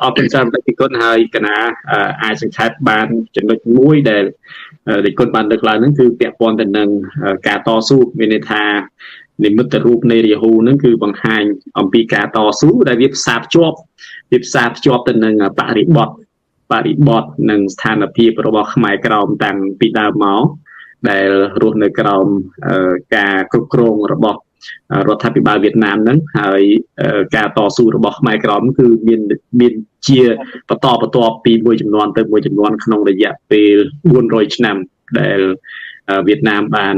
អរគុណច្រើនពីគុណហើយកណាអាចសង្ខេបបានចំណុចមួយដែលគុណបានលើកឡើងហ្នឹងគឺពាក់ព័ន្ធទៅនឹងការតស៊ូមានន័យថានិមិត្តរូបនៃរាហូហ្នឹងគឺបង្ហាញអំពីការតស៊ូដែលវាផ្សារភ្ជាប់ទៅនឹងបរិបទនិងស្ថានភាពរបស់ខ្មែរក្រមតាំងពីដើមមកដែលរស់នៅក្រោមការគ្រប់គ្រងរបស់រដ្ឋាភិបាលវៀតណាមហ្នឹងហើយការតស៊ូរបស់ខ្មែរក្រមគឺមានជាបន្តបន្ទាប់ពីមួយចំនួនទៅមួយចំនួនក្នុងរយៈពេល400ឆ្នាំដែលវៀតណាមបាន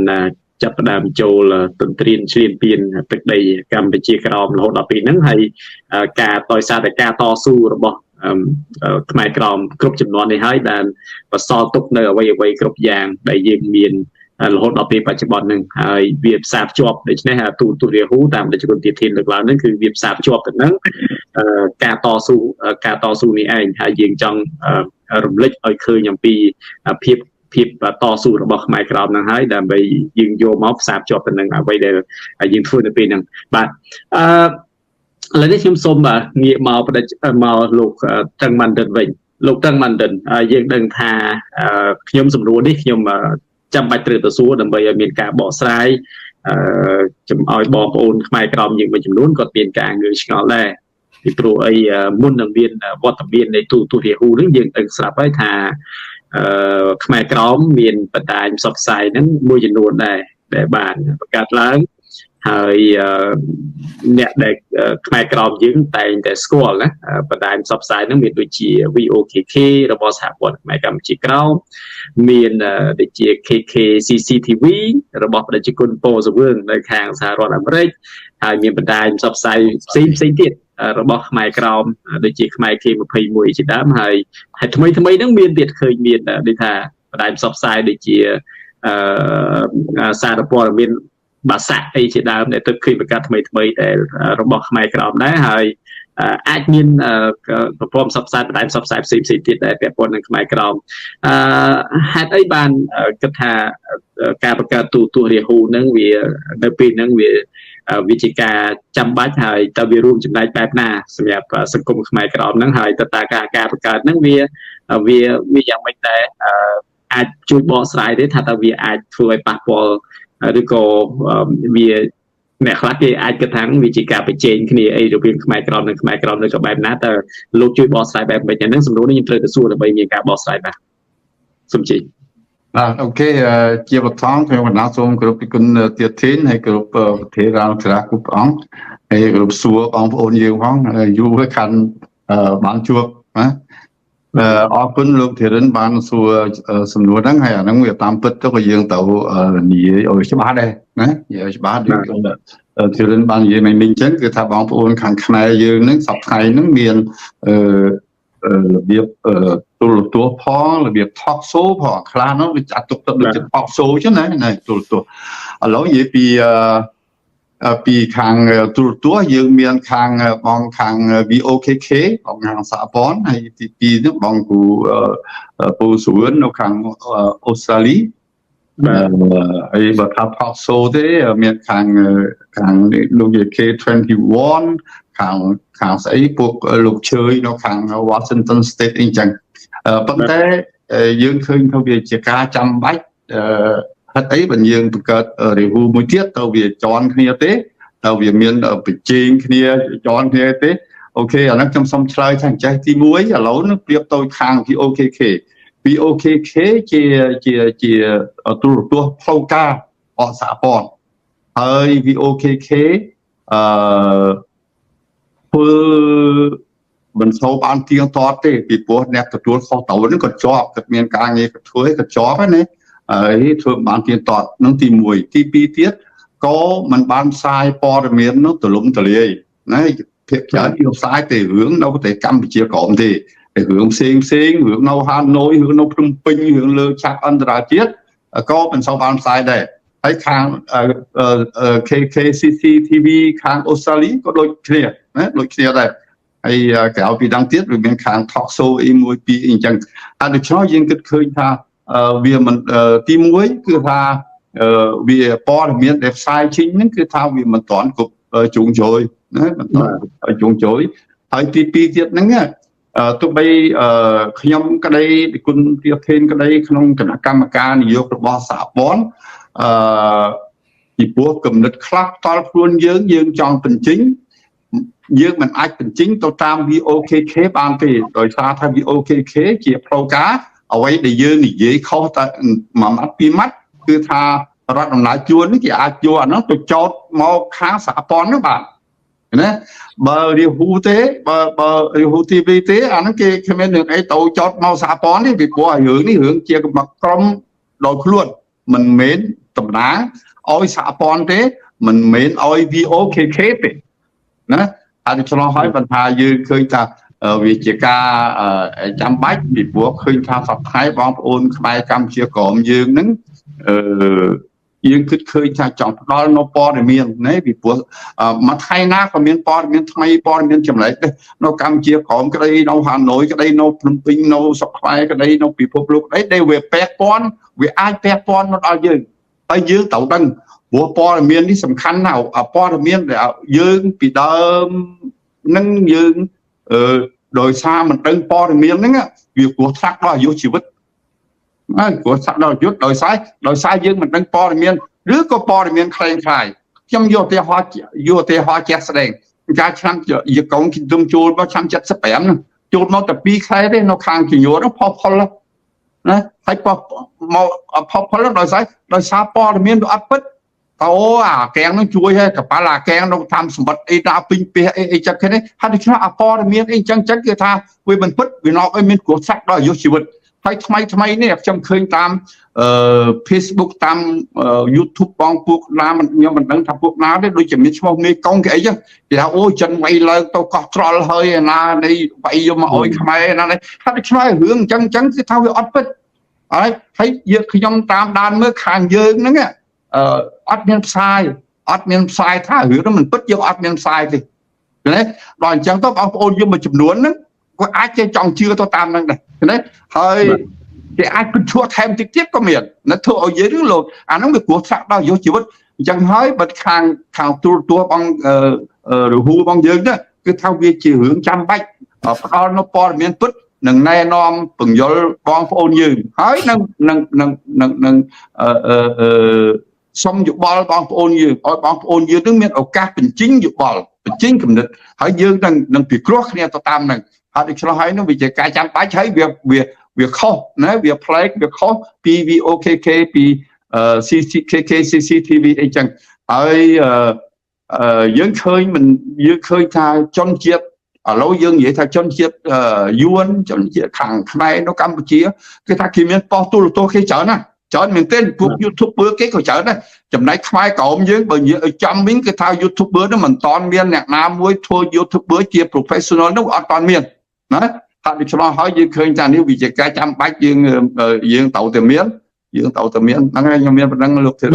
ចាប់ផ្ដើមចូលទន្ទ្រានឈ្លានពានទឹកដីកម្ពុជាក្រោមរហូតដល់ពេលហ្នឹងហើយការដោយសារតែការតស៊ូរបស់ខ្មែរក្រមគ្រប់ចំនួននេះហើយដែលបន្សល់ទុកនៅអ្វីគ្រប់យ៉ាងដែលយើងមានរហូតដល់ពេលបច្ចុប្បន្នហ្នឹងហើយវាផ្សារភ្ជាប់ដូច្នេះទូរាហូតាមដែលជំនុំទាធានលើកឡើងហ្នឹងគឺវាផ្សារភ្ជាប់ទៅនឹងការតស៊ូនេះឯងហើយយើងចង់រំលឹកឲ្យឃើញអំពីភាពតស៊ូរបស់ខ្មែរក្រមហ្នឹងហើយដើម្បីយើងយកមកផ្សារភ្ជាប់ទៅនឹងអ្វីដែលយើងធ្វើនៅពេលហ្នឹងបាទឥឡូវនេះខ្ញុំសូមងាកមកលោកតឹងម៉ាន់ឌិនវិញលោកតឹងម៉ាន់ឌិនយើងដឹងថាខ្ញុំសម្រួលនេះខ្ញុំចាំបាច់ត្រូវទៅសួរដើម្បីឲ្យមានការបកស្រាយចំឲ្យបងប្អូនខ្មែរក្រមយើងមួយចំនួនគាត់មានការងឿងឆ្ងល់ដែរពីព្រោះអីមុននឹងមានវត្តមាននៃទូរាហូហ្នឹងយើងដឹងស្រាប់ហើយថាខ្មែរក្រមមានបណ្ដាញផ្សព្វផ្សាយហ្នឹងមួយចំនួនដែរដែលបានបង្កើតឡើងហើយអ្នកដែលខ្មែរក្រមយើងតែងតែស្គាល់ណាបណ្ដាញផ្សព្វផ្សាយហ្នឹងមានដូចជា VOKK របស់សហព័ន្ធខ្មែរកម្ពុជាក្រមមានដូចជា KK CCTV របស់ប្រជាជនប៉ូសវឿងនៅខាងសហរដ្ឋអាមេរិកហើយមានបណ្ដាញផ្សព្វផ្សាយផ្សេងទៀតរបស់ខ្មែរក្រមដូចជាខ្មែរ K21 ជាដើមហើយថ្មីហ្នឹងមានទៀតឃើញមានដូចថាបណ្ដាញផ្សព្វផ្សាយដូចជាសារព័ត៌មានបាសាក់អីជាដើមដែលទៅឃើញប្រកាសថ្មីដែលរបស់ខ្មែរក្រមដែរហើយអាចមានប្រព័ន្ធផ្សព្វផ្សាយបណ្ដាញផ្សព្វផ្សាយផ្សេងទៀតដែលពាក់ព័ន្ធនឹងខ្មែរក្រមហេតុអីបានគិតថាការបង្កើតទូរាហូហ្នឹងវានៅពេលហ្នឹងវាជាការចាំបាច់ហើយតើវារួមចំណែកបែបណាសម្រាប់សង្គមខ្មែរក្រមហ្នឹងហើយតើការបង្កើតហ្នឹងវាយ៉ាងម៉េចដែរអាចជួយបកស្រាយទេថាតើវាអាចធ្វើឲ្យប៉ះពាល់ឬក៏វាអ្នកខ្លះគេអាចគិតថាវាជាការប្រជែងគ្នាអីរវាងខ្មែរក្រមនិងខ្មែរក្រមនៅក៏បែបណាតើលោកជួយបកស្រាយបែបម៉េចហ្នឹងសំណួរនេះខ្ញុំត្រូវទៅសួរដើម្បីមានការបកស្រាយបាទសូមជឿបាទអូខេជាបឋមខ្ញុំបណ្ដាសូមគោរពពីគុណទៀតធានហើយគោរពប្រធានរដ្ឋាភិបាលគ្រប់អង្គហើយគោរពសួរបងប្អូនយើងផងយូរហើយខាន់បានជួបណាអរគុណលោកធិរិនបានសួរសំណួរហ្នឹងហើយអាហ្នឹងវាតាមពិតទៅក៏យើងទៅនិយាយឲ្យច្បាស់ដែរណានិយាយឲ្យច្បាស់ដូចធិរិនបាននិយាយមិញអញ្ចឹងគឺថាបងប្អូនខាងខ្មែរយើងហ្នឹងសប្តាហ៍ហ្នឹងមានរបៀបទូរទស្សន៍ផងរបៀប talk show ផងខ្លះនោះវាចាត់ទុកទៅដូចជា talk show ចឹងណាទូរទស្សន៍ឥឡូវនិយាយពីខាងទូរទស្សន៍យើងមានខាងបងខាង VOKK បងខាងសហព័ន្ធហើយទី2នោះបងគូពូសួននៅខាងអូស្ត្រាលីហើយបើថា talk show ទេមានខាងលោក K21 ខាងស្អីពួកលោកជើយនៅខាង Washington State អីចឹងប៉ុន្តែយើងឃើញថាវាជាការចាំបាច់ហេតុអីបើយើងបង្កើតរាហូមួយទៀតទៅវាជន់គ្នាទេតើវាមានប្រជែងគ្នាជន់គ្នាទេអូខេអាហ្នឹងខ្ញុំសូមឆ្លើយថាអញ្ចេះទី1ឥឡូវនឹងប្រៀបទៅខាង VOKK ជាទូរទស្សន៍ផ្លូវការអកសហព័ន្ធហើយ VOKK ធ្វើមិនសូវបានទៀងទាត់ទេពីព្រោះអ្នកទទួលខុសត្រូវហ្នឹងក៏ជាប់គាត់មានការងារគាត់ធ្វើក៏ជាប់ហើយណាហើយធ្វើបានទៀងទាត់នឹងទី1ទី2ទៀតក៏មិនបានផ្សាយព័ត៌មាននោះទូលំទូលាយណាភាគច្រើនវាផ្សាយតែរឿងនៅប្រទេសកម្ពុជាក្រោមទេតែរឿងផ្សេងរឿងនៅហាណូយរឿងនៅភ្នំពេញរឿងលើឆាកអន្តរជាតិក៏មិនសូវបានផ្សាយដែរហើយខាង KKCCTV ខាងអូស្ត្រាលីក៏ដូចគ្នាណាដូចគ្នាដែរហើយក្រៅពីហ្នឹងទៀតវាមានខាង talk show អី1 2អីចឹងតែដូច្នោះយើងគិតឃើញថាវាមិនទី1គឺថាវាព័ត៌មានដែលផ្សាយចេញហ្នឹងគឺថាវាមិនតាន់គ្រប់ជុងជ្រោយណាមិនតាន់ជុងជ្រោយហើយទី2ទៀតហ្នឹង ទោះបីខ្ញុំក្តីគុណទាធេនក្តីក្នុងគណៈកម្មការនយោបាយរបស់សហព័ន្ធពីព្រោះគំនិតខ្លះតល់ខ្លួនយើងចង់បញ្ចេញយើងមិនអាចបញ្ចេញទៅតាម VOKK បានទេដោយសារថា VOKK ជាផ្លូវការអ្វីដែលយើងនិយាយខុសតែមួយម៉ាត់ពីរម៉ាត់គឺថារដ្ឋអំណាចជួននេះគេអាចយកអានោះទៅចោទមកខាងសហព័ន្ធនោះបាទណាបើរាហូទេបើរាហូ TV ទេអាហ្នឹងគេគ្មានរឿងអីទៅចោទមកសហព័ន្ធទេពីព្រោះរឿងនេះរឿងជាក្រុមដោយខ្លួនមិនមែនតំណាងឲ្យសហព័ន្ធទេមិនមែនឲ្យ VOKK ទេណាហើយឆ្លោះហើយបន្តថាយើងឃើញថាវាជាការចាំបាច់ពីព្រោះឃើញថាសប្តាហ៍បងប្អូនខ្មែរកម្ពុជាក្រមយើងហ្នឹងយើងគិតឃើញថាចង់ផ្ដល់នៅព័ត៌មានណាពីព្រោះមួយថ្ងៃណាក៏មានព័ត៌មានថ្មីព័ត៌មានចម្លែកដែរនៅកម្ពុជាក្រមក្តីនៅហាណូយក្តីនៅភ្នំពេញនៅស្រុកខ្មែរក្តីនៅពិភពលោកក្តីដែលវាពាក់ព័ន្ធវាអាចពាក់ព័ន្ធមកដល់យើងហើយយើងត្រូវដឹងព្រោះព័ត៌មាននេះសំខាន់ណាស់ព័ត៌មានដែលយើងពីដើមនឹងយើងដោយសារមិនដឹងព័ត៌មានហ្នឹងវាគ្រោះថ្នាក់ដល់អាយុជីវិតព្រោះថាដល់យុទ្ធដោយសារយើងមិនដឹងព័ត៌មានឬក៏ព័ត៌មានខ្លែងខ្លាយខ្ញុំយកឧទាហរណ៍ជាក់ស្ដែងកាលឆ្នាំយកកូនគិតចូលមកឆ្នាំ75ហ្នឹងចូលមកតែ2ខែទេនៅខាងជញ្ញូហ្នឹងផលណាហើយផលដោយសារព័ត៌មានវាអត់ពិតអូអាកែងនឹងជួយឲ្យកប៉ាល់អាកែងនៅតាមសម្បត្តិអីដល់ពេញពេះអីចឹងគេនេះហើយដូច្នោះអាព័ត៌មានអីចឹងគឺថាវាមិនពិតវានាំឲ្យមានគ្រោះថ្នាក់ដល់អាយុជីវិតហើយថ្មីនេះខ្ញុំឃើញតាមFacebook តាម YouTube បងពួកណាខ្ញុំមិនដឹងថាពួកណាទេដូចជាមានឈ្មោះមេកុងគេអីចឹងគេថាអូចិនវាយឡើងទៅកោះត្រល់ហើយណានៃវាយយកមកអុយខ្មែរណានេះហើយដូច្នោះរឿងចឹងគឺថាវាអត់ពិតហើយយើងខ្ញុំតាមដានមើលខាងយើងហ្នឹងអត់មានផ្សាយថារឿងហ្នឹងមិនពិតយើងអត់មានផ្សាយទេណាដល់អញ្ចឹងទៅបងប្អូនយើងមួយចំនួនហ្នឹងគាត់អាចចេះចង់ជឿទៅតាមហ្នឹងដែរណាហើយគេអាចបញ្ឈួរថែមទៀតក៏មានណាធ្វើឲ្យយើងរឿងលោកអាហ្នឹងវាគ្រោះថ្នាក់ដល់អាយុជីវិតអញ្ចឹងហើយបើខាងទូបងរហូបងយើងទៅគឺថាវាជារឿងចាំបាច់ផ្ដល់នូវព័ត៌មានពិតនឹងណែនាំបញ្យលបងប្អូនយើងហើយនឹងសុំយោបល់បងប្អូនយើងឲ្យបងប្អូនយើងនឹងមានឱកាសបញ្ចេញយោបល់បញ្ចេញគំនិតហើយយើងនឹងពិគ្រោះគ្នាទៅតាមហ្នឹងហើយដូច្នោះហើយនោះវាជាការចាំបាច់ហើយវាខុសណាវាប្លែកវាខុសពី VOKK ពី CCTV អីចឹងហើយយើងឃើញថាជនជាតិឥឡូវយើងនិយាយថាជនជាតិយួនជនជាតិខាងខ្មែរនៅកម្ពុជាគឺថាគេមានប៉ុស្តិ៍ទូរទស្សន៍គេច្រើនណាស់ច្រើនមែនទែនពួក YouTuber គេក៏ច្រើនដែរចំណែកខ្មែរក្រមយើងបើនិយាយឲ្យចំវិញគឺថា YouTuber នោះមិនតាន់មានអ្នកណាមួយធ្វើ YouTuber ជា professional នោះអត់តាន់មានណាហើយដូច្នោះហើយយើងឃើញថានេះវាជាការចាំបាច់យើងត្រូវតែមានហ្នឹងហើយខ្ញុំមានប៉ុណ្ណឹងលោកធាន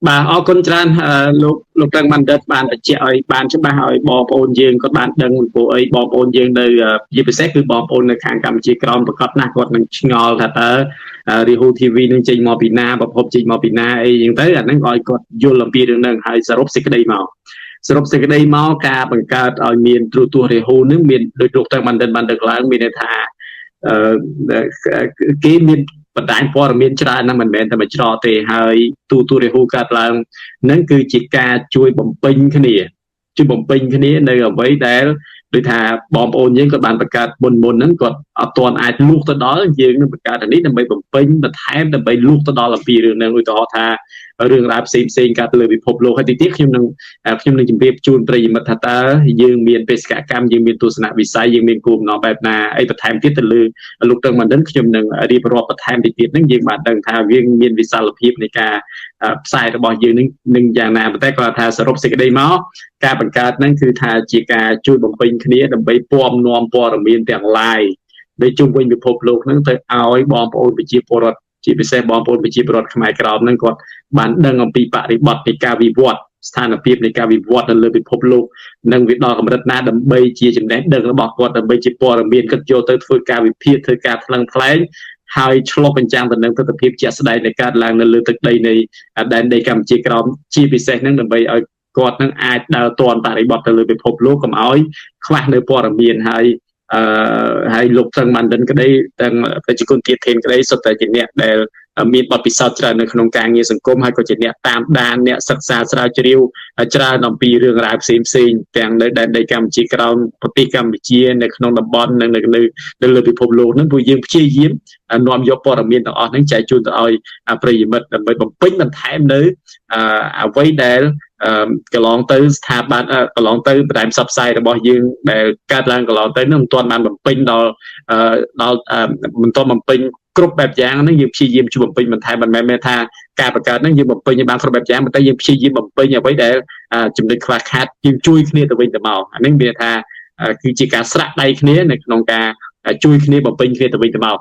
បាទអរគុណច្រើនលោកតាំងបណ្ឌិតបានបញ្ជាក់ឲ្យបានច្បាស់ឲ្យបងប្អូនយើងក៏បានដឹងពីអីបងប្អូនយើងនៅជាពិសេសគឺបងប្អូននៅខាងកម្ពុជាក្រមប្រកបណាស់គាត់នឹងឆ្ងល់ថាតើRihu TV នឹងចេញមកពីណាប្រភពចេញមកពីណាអីចឹងទៅអាហ្នឹងឲ្យគាត់យល់អំពីរឿងហ្នឹងហើយសរុបសេចក្តីមកការបង្កើតឲ្យមានទូរទស្សន៍ Rihu នឹងមានដោយលោកតាំងបណ្ឌិតបានដឹកឡើងមានន័យថាគេមានបណ្ដាញព័ត៌មានច្រើនណាស់មិនមែនតែមួយច្រកទេហើយទូរទស្សន៍ Rihu កើតឡើងហ្នឹងគឺជាការជួយបំពេញគ្នានៅអ្វីដែលដូចថាបងប្អូនយើងក៏បានបង្កើតមុនហ្នឹងគាត់អត់ទាន់អាចលូកទៅដល់យើងនឹងបង្កើតអានេះដើម្បីបំពេញបន្ថែមដើម្បីលូកទៅដល់អំពីរឿងហ្នឹងឧទាហរណ៍ថារឿងរ៉ាវផ្សេងកើតលើពិភពលោកហើយទីខ្ញុំនឹងជម្រាបជូនប្រិយមិត្តថាតើយើងមានបេសកកម្មយើងមានទស្សនវិស័យយើងមានគោលបំណងបែបណាអីបន្ថែមទៀតទៅលើលោកតាំងបណ្ឌិតខ្ញុំនឹងរៀបរាប់បន្ថែមទៀតហ្នឹងយើងបានដឹងថាវាមានវិសាលភាពនៃការផ្សាយរបស់យើងនឹងយ៉ាងណាប៉ុន្តែគាត់ថាសរុបសេចក្តីមកការបង្កើតហ្នឹងគឺថាជាការជួយបំពេញគ្នាដើម្បីពំនាំព័ត៌មានទាំង live ដែលជុំវិញពិភពលោកហ្នឹងទៅឲ្យបងប្អូនប្រជាពលរដ្ឋជាពិសេសបងប្អូនប្រជាពលរដ្ឋខ្មែរក្រមហ្នឹងគាត់បានដឹងអំពីបរិបទនៃការវិវត្តស្ថានភាពនៃការវិវត្តនៅលើពិភពលោកនឹងវាដល់កម្រិតណាដើម្បីជាចំណេះដឹងរបស់គាត់ដើម្បីជាព័ត៌មានគាត់យកទៅធ្វើការវិភាគធ្វើការថ្លឹងថ្លែងហើយឆ្លុះបញ្ចាំងទៅនឹងទស្សនវិជ្ជាជាក់ស្ដែងនៃការឡើងនៅលើទឹកដីនៃដែនដីកម្ពុជាក្រមជាពិសេសហ្នឹងដើម្បីឲ្យគាត់នឹងអាចដើរទាន់បរិបទទៅលើពិភពលោកកុំឲ្យខ្វះនៅព័ត៌មានហើយ ហើយលោកទាំងបានដឹងក្តីទាំងប្រជាជនទៀតធេនក្តីសុទ្ធតែជាអ្នកដែលមានបទពិសោធន៍ច្រើននៅក្នុងការងារសង្គមហើយក៏ជាអ្នកតាមដានអ្នកសិក្សាស្រាវជ្រាវច្រើនអំពីរឿងរ៉ាវផ្សេងទាំងនៅដែនដីកម្ពុជាក្រោមប្រទេសកម្ពុជានៅក្នុងតំបន់និងនៅលើពិភពលោកហ្នឹងព្រោះយើងព្យាយាមនាំយកព័ត៌មានទាំងអស់ហ្នឹងចែកជូនទៅឲ្យប្រិយមិត្តដើម្បីបំពេញបន្ថែមនៅអ្វីដែលកន្លងទៅស្ថាប័នកន្លងទៅបណ្ដាញផ្សព្វផ្សាយរបស់យើងដែលកើតឡើងកន្លងទៅនឹងមិនទាន់បានបំពេញដល់មិនទាន់បំពេញគ្រប់បែបយ៉ាងហ្នឹងយើងព្យាយាមជួយបំពេញបន្ថែមមិនមែនថាការបង្កើតហ្នឹងយើងបំពេញឲ្យបានគ្រប់បែបយ៉ាងតែយើងព្យាយាមបំពេញអ្វីដែលចំណុចខ្វះខាតយើងជួយគ្នាទៅវិញទៅមកអានេះមានថាគឺជាការស្រាក់ដៃគ្នានៅក្នុងការជួយគ្នាបំពេញគ្នាទៅវិញទៅមក